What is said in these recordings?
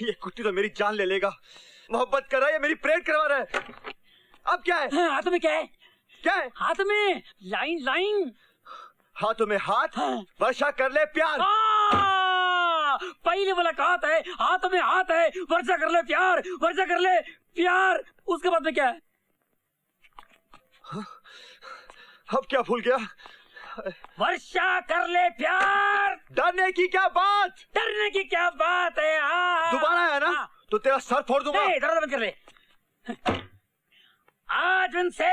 ये कुत्ती तो मेरी जान ले लेगा। मोहब्बत कर रहा है या मेरी प्रेयर करवा रहा है? अब क्या है? हाथों में क्या है? क्या है हाथ में? Line line. हाथों में हाथ। वर्षा कर ले प्यार। पहली मुलाकात है, हाथ में हाथ है, वर्षा कर ले प्यार, वर्षा कर ले प्यार। उसके बाद में क्या है? अब क्या भूल गया? वर्षा कर ले प्यार। डरने की क्या बात? डरने की क्या बात है? दोबारा है ना तो तेरा सर फोड़ दूंगा। दरवाजा बंद कर ले। आज उनसे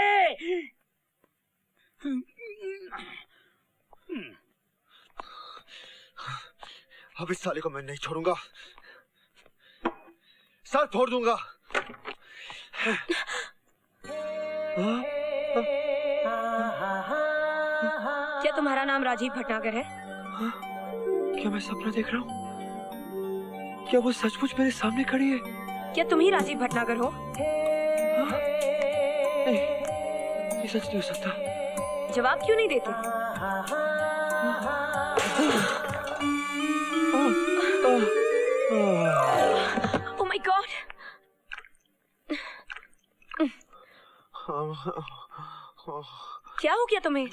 अब इस साले को मैं नहीं छोड़ूंगा, सर फोड़ दूंगा। क्या तुम्हारा नाम राजीव भटनागर है? क्या मैं सपना देख रहा हूँ? क्या वो सचमुच मेरे सामने खड़ी है? क्या तुम ही राजीव भटनागर हो? नहीं, ये सच नहीं हो सकता। जवाब क्यों नहीं देते? ओह माय गॉड! क्या हो गया तुम्हें?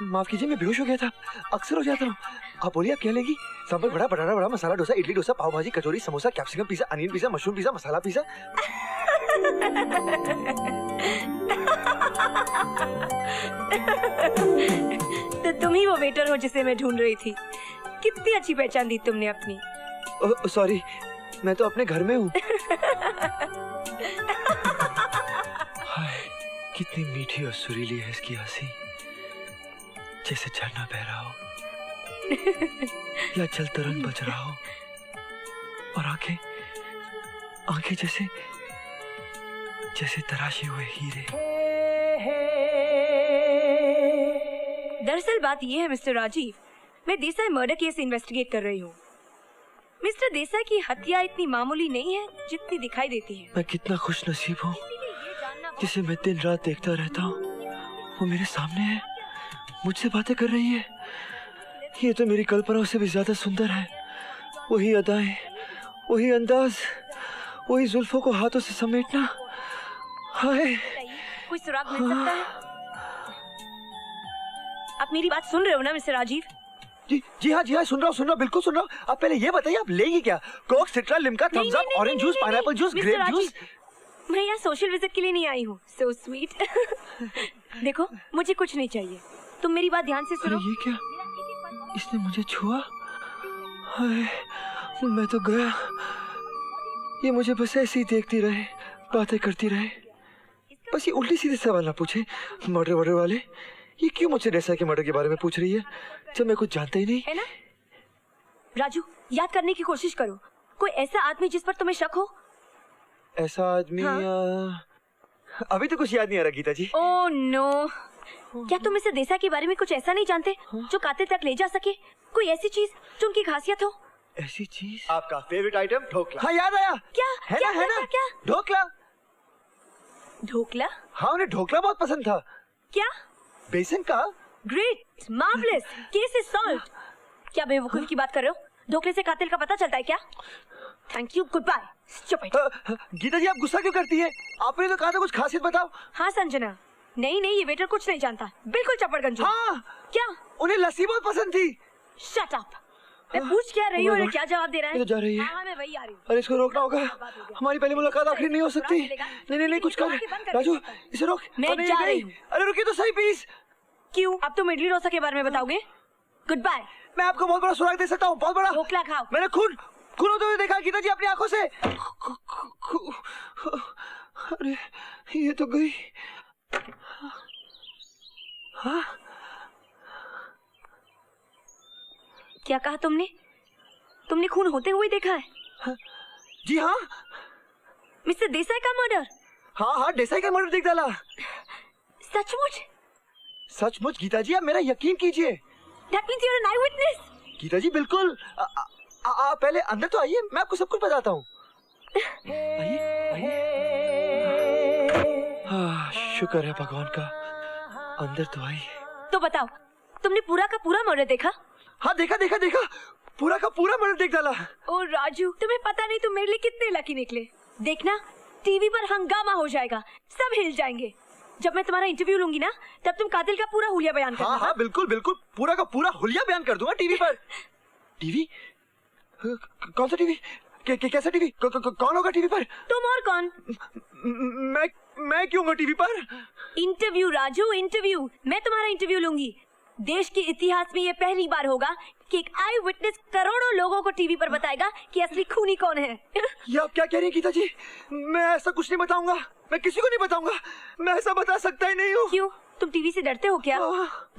माफ कीजिए, मैं बेहोश हो गया था। अक्सर हो जाता हूँ। आप बोलिए, आप क्या लेंगी? सांभर बड़ा, बटाटा बड़ा, masala dosa, idli dosa, pav bhaji, kachori, samosa, capsicum pizza, onion pizza, mushroom pizza, masala pizza. तो तुम ही वो वेटर हो जिसे मैं ढूंढ रही थी। कितनी अच्छी पहचान दी तुमने अपनी। सॉरी, मैं तो अपने घर में हूँ। कितनी मीठी और सुरीली है इसकी हंसी, जैसे झरना बह रहा हो या जल तरंग बज रहा हो, और आंखें आंखें जैसे जैसे तराशे हुए हीरे। दरअसल बात ये है मिस्टर राजीव, मैं देसाई मर्डर केस इन्वेस्टिगेट कर रही हूँ। मिस्टर देसाई की हत्या इतनी मामूली नहीं है जितनी दिखाई देती है। मैं कितना खुश नसीब हूँ जिसे मैं दिन रात देखता रहता हूँ। वो मेरे सामने है, मुझसे बातें कर रही है। ये तो मेरी कल्पनाओं से भी ज्यादा सुंदर है। वही अदाएं, वही अंदाज, वही जुल्फों को हाथों से समेटना। हाय, कोई सुराग मिल सकता है? आप मेरी बात सुन रहे हो ना मिस्टर राजीव? जी हाँ, सुन रहा हूँ, बिल्कुल सुन रहा हूँ। आप पहले ये बताइए, आप लेंगी क्या? Coke, Citra, Limca, Thums Up, orange juice, pineapple juice, grape juice? मैं यहाँ सोशल विजिट के लिए नहीं आई हूँ। So sweet. देखो, मुझे कुछ नहीं चाहिए, तुम मेरी बात ध्यान से सुनो। ये क्या? इसने मुझे छुआ? हाय, मैं तो गया। ये मुझे बस ऐसे ही देखती रहे, बातें करती रहे। बस ये उल्टी सीधे सवाल ना पूछे। मर्डर वाले, ये क्यों मुझसे देसाई के मर्डर के बारे में पूछ रही है जब मैं कुछ जानता ही नहीं? है ना? राजू, याद करने की कोशिश करो। कोई ऐसा आदमी जिस पर तुम्हें शक हो? ऐसा आदमी? हाँ? अभी तो कुछ याद नहीं आ रहा गीता जी। ओह नो, क्या तुम मिस्टर देसाई के बारे में कुछ ऐसा नहीं जानते जो कातिल तक ले जा सके? कोई ऐसी चीज जो उनकी खासियत हो? ऐसी चीज? आपका फेवरेट आइटम ढोकला। हाँ, याद आया। क्या? है क्या, ना, है ना? क्या? ढोकला। ढोकला? हाँ, उन्हें ढोकला बहुत पसंद था। क्या? बेसन का? Great, marvellous, case is solved. क्या बेवकूफी की बात कर रहे हो? ढोकले से कातिल का पता चलता है क्या? Thank you, good bye. Stupid. Geeta ji, आप गुस्सा क्यों करती है? आपने तो कहा था कुछ खासियत बताओ। हाँ संजना, नहीं, ये वेटर कुछ नहीं जानता, बिल्कुल चपड़गंजू। हाँ। क्या? उन्हें लस्सी बहुत पसंद थी। Shut up. मैं पूछ क्या रही हूँ, क्या जवाब दे रहा है? तो जा रही है। हाँ, मैं वही आ रही हूँ। अरे इसको रोकना होगा, हमारी पहली मुलाकात आखिरी नहीं हो सकती। नहीं, कुछ कर राजू, इसे रोक। मैं जा रही हूँ। अरे रुकिए तो सही प्लीज। क्यों? अब तुम इडली डोसा के बारे में बताओगे? Good bye. मैं आपको बहुत बड़ा सुराग दे सकता हूँ, बहुत बड़ा। ढोकला खाओ। मैंने खून होते हुए देखा गीता जी अपनी आंखों से। अरे ये तो गई। हाँ? क्या कहा तुमने? तुमने खून होते हुए देखा है? हाँ, जी हाँ। मिस्टर देसाई का मर्डर? हाँ, देसाई का मर्डर देख डाला। सचमुच? सचमुच गीता जी, आप मेरा यकीन कीजिए। That means you're an eyewitness? Gita जी बिल्कुल। पहले अंदर तो आइए, मैं आपको सब कुछ बताता हूँ। आइए। हाँ, शुक्र है भगवान का, अंदर तो आई। तो बताओ, तुमने पूरा का पूरा मर्डर देखा? हाँ, देखा। पूरा का पूरा मॉडल देख डाला। ओ राजू, तुम्हें पता नहीं तुम मेरे लिए कितने लकी निकले। देखना टीवी पर हंगामा हो जाएगा, सब हिल जाएंगे। जब मैं तुम्हारा इंटरव्यू लूंगी ना, तब तुम कातिल का पूरा हुलिया बयान करना। हाँ हाँ बिल्कुल बिल्कुल, पूरा का पूरा हुलिया बयान कर दूंगा टीवी पर। टीवी? कौन सा टीवी? कैसा टीवी? कौन होगा टीवी पर? तुम और कौन? मैं क्यों होगा टीवी पर? Interview Raju, interview. मैं तुम्हारा इंटरव्यू लूंगी। देश के इतिहास में ये पहली बार होगा कि एक आई विटनेस करोड़ों लोगों को टीवी पर बताएगा कि असली खूनी कौन है। ये आप क्या कह रही हैं गीता जी? मैं ऐसा कुछ नहीं बताऊंगा, मैं किसी को नहीं बताऊंगा। मैं ऐसा बता सकता ही नहीं हूँ। क्यों? तुम टीवी से डरते हो क्या?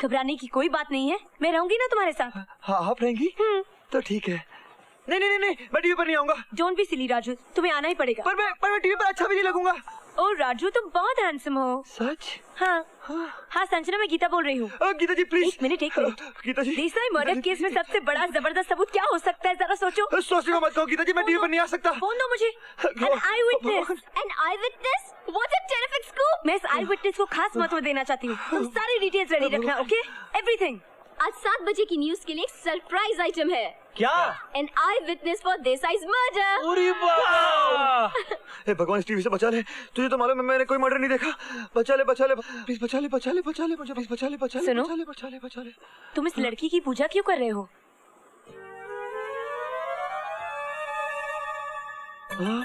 घबराने की कोई बात नहीं है, मैं रहूंगी ना तुम्हारे साथ। हाँ आप रहेंगी? तो ठीक है। नहीं नहीं नहीं, मैं टीवी पर नहीं आऊंगा। डोंट बी सिली राजू, तुम्हें आना ही पड़ेगा। पर मैं टीवी पर अच्छा भी नहीं लगूंगा। ओ राजू, तुम बहुत हैंडसम हो। सच? हाँ हाँ संजना, मैं गीता बोल रही हूँ। गीता जी प्लीज। एक मिनट। गीता जी, देसाई मर्डर केस में सबसे बड़ा जबरदस्त सबूत क्या हो सकता है, जरा सोचो। सोचने को मत कहो गीता जी, मैं टीवी पर नहीं आ सकता। फोन दो मुझे। An eyewitness. An eyewitness? What a terrific scoop! मैं इस आई विटनेस को खास महत्व देना चाहती हूँ। तुम सारी डिटेल्स रेडी रखना, ओके? एवरीथिंग। आज 7 बजे की न्यूज के लिए एक सरप्राइज आइटम है। क्या? An eyewitness for Desai's murder. अरे वाह! हे भगवान, इस टीवी से बचा ले। तुझे तो मालूम है मैंने कोई मर्डर नहीं देखा। बचा ले प्लीज, बचा ले मुझे, प्लीज बचा ले। सुनो, बचा ले। तुम इस लड़की की पूजा क्यों कर रहे हो? हाँ?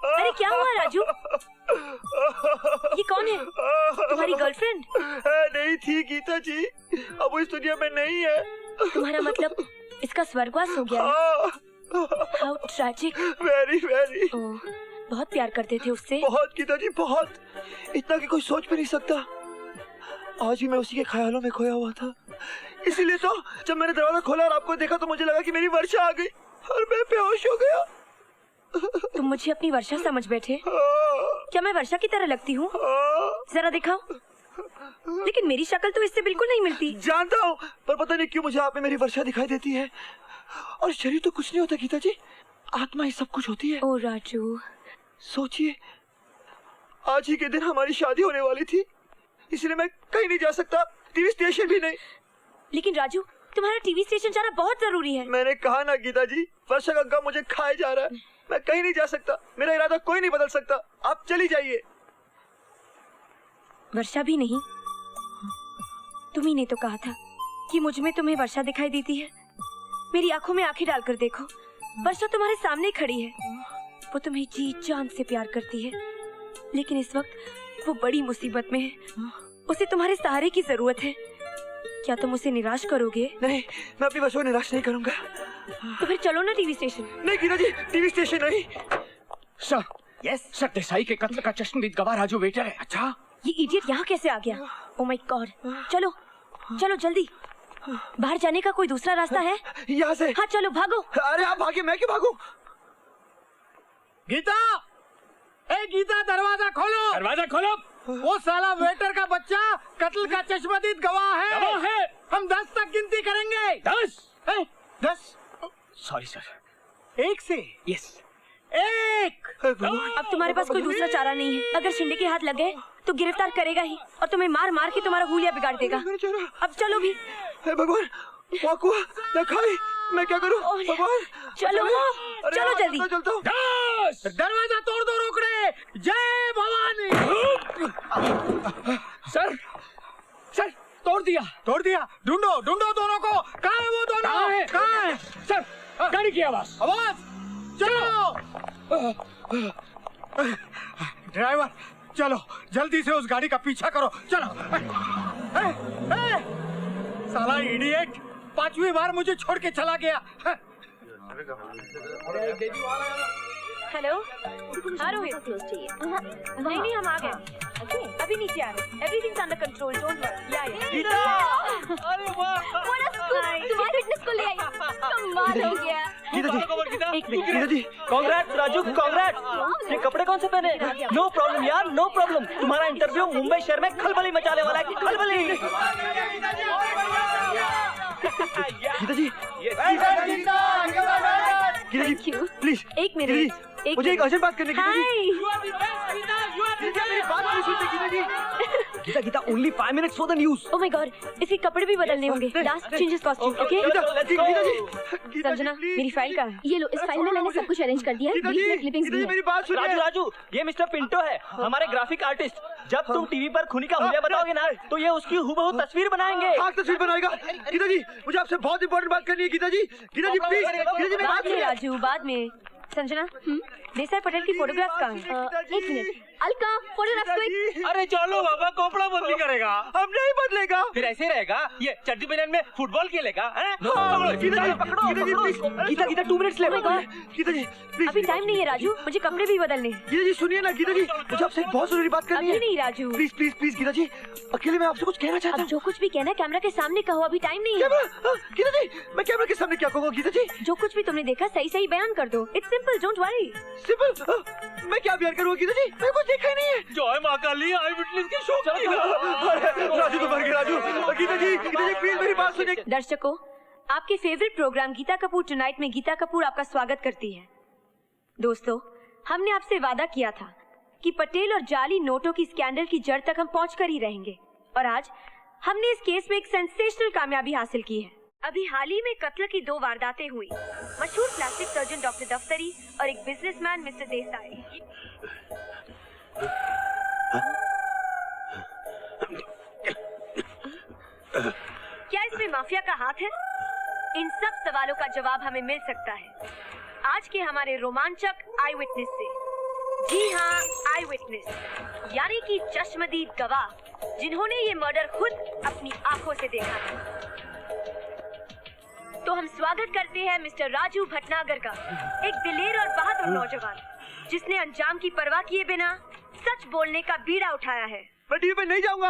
अरे क्या हुआ राजू? ये कौन है? तुम्हारी गर्लफ्रेंड? नहीं थी गीता जी, अब वो इस दुनिया में नहीं है। तुम्हारा मतलब इसका स्वर्गवास हो गया? How tragic. Very very. बहुत प्यार करते थे उससे? बहुत गीता जी, बहुत। इतना कि कोई सोच भी नहीं सकता। आज भी मैं उसी के ख्यालों में खोया हुआ था। इसीलिए तो जब मैंने दरवाजा खोला और आपको देखा तो मुझे लगा कि मेरी वर्षा आ गई और मैं बेहोश हो गया। तुम मुझे अपनी वर्षा समझ बैठे? क्या मैं वर्षा की तरह लगती हूँ? जरा दिखाओ। लेकिन मेरी शक्ल तो इससे बिल्कुल नहीं मिलती। जानता हूँ, पर पता नहीं क्यों मुझे आप में मेरी वर्षा दिखाई देती है। और शरीर तो कुछ नहीं होता गीता जी, आत्मा ही सब कुछ होती है। ओ राजू, सोचिए, आज ही के दिन हमारी शादी होने वाली थी, इसलिए मैं कहीं नहीं जा सकता, टीवी स्टेशन भी नहीं। लेकिन राजू, तुम्हारा टीवी स्टेशन जाना बहुत जरूरी है। मैंने कहा ना गीता जी, वर्षा का गम मुझे खाए जा रहा है। मैं कहीं नहीं जा सकता, मेरा इरादा कोई नहीं बदल सकता। आप चली जाइए। वर्षा भी नहीं? तुम्ही ने तो कहा था कि मुझ में तुम्हें वर्षा दिखाई देती है। मेरी आंखों में आंखें डालकर देखो, वर्षा तुम्हारे सामने खड़ी है। वो तुम्हें जी जान से प्यार करती है, लेकिन इस वक्त वो बड़ी मुसीबत में है। उसे तुम्हारे सहारे की जरूरत है। क्या तुम उसे निराश करोगे? नहीं, मैं अपनी वर्षा को निराश नहीं करूंगा। तो फिर चलो ना टीवी स्टेशन। नहीं गीता जी, टीवी स्टेशन नहीं। सर, यस सर, देसाई के कत्ल का चश्मदीद गवाह राजू वेटर है। अच्छा, ये इडियट यहाँ कैसे आ गया? ओह माय गॉड। चलो चलो जल्दी। बाहर जाने का कोई दूसरा रास्ता है? यहाँ से? हाँ चलो, भागो। अरे आप भागे, मैं क्यों भागूं? गीता, ए गीता, दरवाजा खोलो। दरवाजा खोलो। वो साला वेटर का बच्चा कत्ल का चश्मदीद गवाह है। गवाह है। हम 10 तक गिनती करेंगे। 10? 10? Sorry sir. 1 से? यस। 1। अब तुम्हारे पास कोई दूसरा चारा नहीं है। अगर शिंदे के हाथ लग गए तो गिरफ्तार करेगा ही, और तुम्हें मार मार के तुम्हारा हुलिया बिगाड़ देगा। अब चलो भी। हे भगवान, वाकुआ, न खाई, मैं क्या करूं? भगवान, चलो अरे चलो जल्दी। चलता हूं। 10! दरवाजा तोड़ दो रोकड़े। जय भवानी। सर, सर, तोड़ दिया। तोड़ दिया? ढूंढो ढूंढो दोनों को। कहाँ है वो दोनों? कहाँ है? कहाँ है? सर, गाड़ी की आवाज। आवाज, चलो। ड्राइवर, चलो जल्दी से उस गाड़ी का पीछा करो। चलो। साला इडियट, 5वीं बार मुझे छोड़ के चला गया। हेलो, हाँ रोहित। नहीं नहीं, हम आ गए। अभी नीचे आ रहे। Everything's under control, don't worry. या तुम्हारी फिटनेस को ले आई। कमाल हो गया। गीता जी, एक मिनट। गीता जी, कांग्रेट्स राजू, कांग्रेट्स। ये कपड़े कौन से पहने? नो प्रॉब्लम यार, नो प्रॉब्लम। तुम्हारा इंटरव्यू मुंबई शहर में खलबली मचाने वाला है। खलबली। गीता जी, थैंक यू। प्लीज एक मिनट, एक मुझे एक अर्जेंट बात करनी है। गीता जी, हाय। गीता जी, मेरी बात नहीं सुनते Geeta ji. Geeta Geeta only 5 minutes for the news. Oh my god, इसके कपड़े भी बदलने होंगे. Last changes costume, okay? Sanjana, मेरी फाइल कहाँ है? ये लो, इस फाइल में मैंने सब कुछ अरेंज कर दिया है. बीच में क्लिपिंग्स भी है. मेरी बात सुनिए. राजू राजू, ये मिस्टर पिंटो है, हमारे ग्राफिक आर्टिस्ट. जब तुम टीवी पर खूनी का हुलिया बताओगे ना, तो ये उसकी हूबहू तस्वीर बनाएंगे. हाँ, तस्वीर बनाएगा. गीता जी, मुझे आपसे बहुत इंपॉर्टेंट बात करनी है. गीता जी प्लीज. गीता जी मेरी बात बाद में सुनिए. राजू, बाद में. संजना, देसाई पटेल की फोटोग्राफ कहाँ है? एक मिनट. Alka, photograph quick. अरे चलो बाबा, कपड़ा बदली करेगा. अब नहीं बदलेगा. फिर ऐसे ही रहेगा. ये चड्डी बनियान में फुटबॉल खेलेगा. गीता जी प्लीज. गीता गीता 2 minutes ले. गीता जी प्लीज. अभी टाइम नहीं है राजू, मुझे कपड़े भी बदलने हैं. गीता जी सुनिए ना. गीता जी, मुझे आपसे एक बहुत जरूरी बात करनी अभी है. नहीं Raju. Please please please Geeta ji, अकेले मैं आपसे कुछ कहना चाहता अब हूँ. जो कुछ भी कहना कैमरा के सामने कहो, अभी टाइम नहीं है. गीता जी, मैं कैमरा के सामने क्या कहूँगा? गीता जी जो कुछ भी तुमने देखा सही सही बयान कर दो. It's simple, don't worry. Simple. मैं क्या बयान करूँगा? गीता जी मैंने कुछ देखा ही नहीं है. जय माँ काली, आई विटनेस के शो. राजू तो मर गया. राजू. गीता जी प्लीज मेरी बात सुनिए. दर्शकों, आपके favourite programme Geeta Kapoor tonight में गीता कपूर आपका स्वागत करती है. दोस्तों, हमने आपसे वादा किया था कि पटेल और जाली नोटों की स्कैंडल की जड़ तक हम पहुंच कर ही रहेंगे, और आज हमने इस केस में एक सेंसेशनल कामयाबी हासिल की है. अभी हाल ही में कत्ल की 2 वारदातें हुई. मशहूर प्लास्टिक सर्जन डॉक्टर दफ्तरी और एक बिजनेसमैन मिस्टर देसाई. क्या इसमें माफिया का हाथ है? इन सब सवालों का जवाब हमें मिल सकता है आज के हमारे रोमांचक आई विटनेस से. जी हाँ, आई विटनेस, यानी कि चश्मदीद गवाह, जिन्होंने ये मर्डर खुद अपनी आंखों से देखा है. तो हम स्वागत करते हैं मिस्टर राजू भटनागर का, एक दिलेर और बहादुर नौजवान जिसने अंजाम की परवाह किए बिना सच बोलने का बीड़ा उठाया है. मैं टीवी पे नहीं जाऊंगा.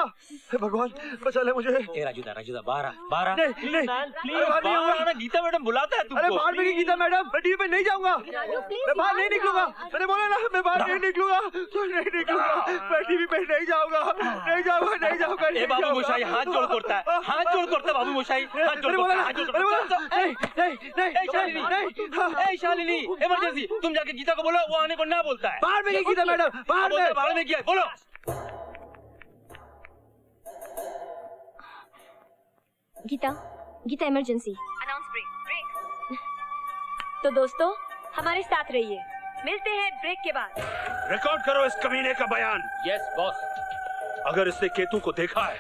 हे भगवान बचा ले मुझे. ए राजूदा, बाहर आ. नहीं नहीं बाहर आना, गीता मैडम बुलाता है तुमको. अरे बाहर में गीता मैडम, मैं टीवी पे नहीं जाऊंगा. मैं बाहर नहीं निकलूंगा. मैंने बोला ना, मैं बाहर नहीं निकलूंगा. मैं टीवी पे नहीं जाऊंगा. नहीं जाऊंगा. ए बाबू मोशाई, हाथ जोड़ करता है. हाथ जोड़ करता बाबू मोशाई. हाथ जोड़ करता. ए शालिनी, इमरजेंसी, तुम जाके गीता को बोलो, वो आने को ना बोलता है. बाहर में गीता मैडम, बाहर में क्या बोलो. गीता इमरजेंसी. Announce break. तो दोस्तों, हमारे साथ रहिए. मिलते हैं ब्रेक के बाद. रिकॉर्ड करो इस कमीने का बयान. Yes boss. अगर इसने केतु को देखा है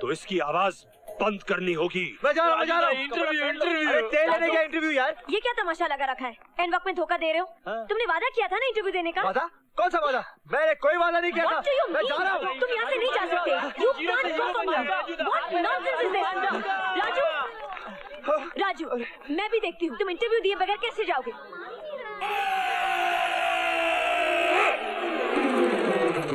तो इसकी आवाज बंद करनी होगी. मैं जा रहा हूँ. इंटरव्यू. अरे तेल लेने गया इंटरव्यू यार. ये क्या तमाशा लगा रखा है? एंड वक्त में धोखा दे रहे हो. तुमने वादा किया था ना इंटरव्यू देने का. वादा? कौन सा वादा? मैंने कोई वादा नहीं किया था. What do you मैं mean? जा रहा हूँ. तुम यहाँ से नहीं जा सकते. You can't go from here. What nonsense is this? Raju, मैं भी देखती हूँ तुम इंटरव्यू दिए बगैर कैसे जाओगे.